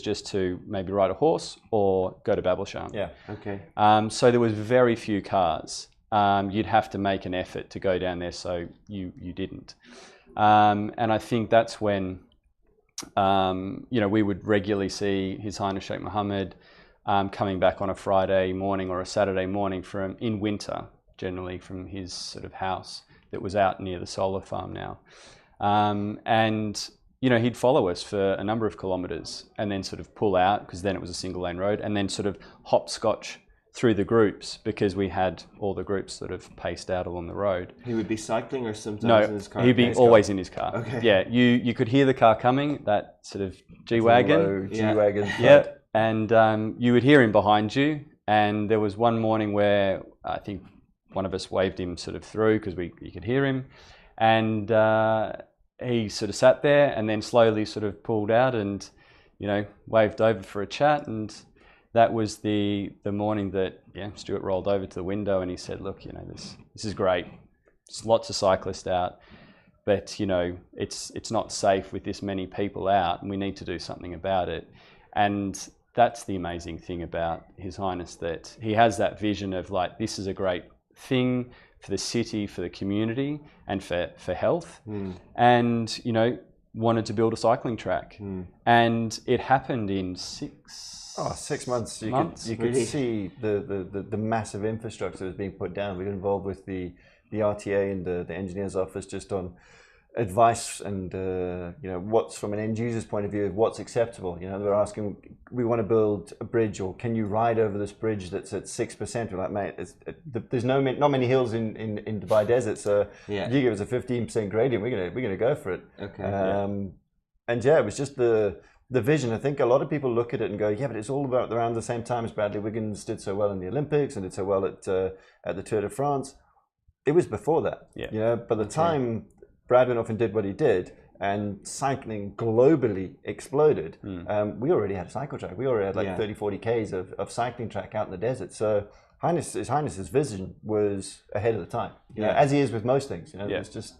just to maybe ride a horse or go to Babelsham. Yeah, okay. So there was very few cars. You'd have to make an effort to go down there, so you didn't. And I think that's when we would regularly see His Highness Sheikh Mohammed coming back on a Friday morning or a Saturday morning in winter, generally from his sort of house that was out near the solar farm now. And he'd follow us for a number of kilometres and then sort of pull out, because then it was a single lane road, and then sort of hopscotch through the groups, because we had all the groups sort of paced out along the road. He would be cycling or sometimes in his car? No, he'd be always in his car. Okay. Yeah, you could hear the car coming, that sort of G-Wagon. G-Wagon. Yeah, and you would hear him behind you. And there was one morning where I think one of us waved him sort of through because you could hear him. And he sort of sat there and then slowly sort of pulled out and, waved over for a chat. And that was the morning that Stewart rolled over to the window and he said, "Look, this is great. There's lots of cyclists out, but it's not safe with this many people out, and we need to do something about it." And that's the amazing thing about His Highness, that he has that vision of like, this is a great thing for the city, for the community, and for health. And wanted to build a cycling track, and it happened in 6 months. You could see the massive infrastructure that was being put down. We got involved with the RTA and the engineer's office just on advice and what's, from an end user's point of view, what's acceptable. They're asking, we want to build a bridge, or can you ride over this bridge that's at 6%? We're like, mate, there's not many hills in Dubai Desert, so if you give us a 15% gradient, we're gonna go for it. Okay. And it was just the vision. I think a lot of people look at it and go, yeah, but it's all about around the same time as Bradley Wiggins did so well in the Olympics and did so well at the Tour de France. It was before that. Yeah. By the time Brad went off and did what he did, and cycling globally exploded, we already had a cycle track. We already had like 30, 40 Ks of cycling track out in the desert. So His Highness's vision was ahead of the time, as he is with most things. It's just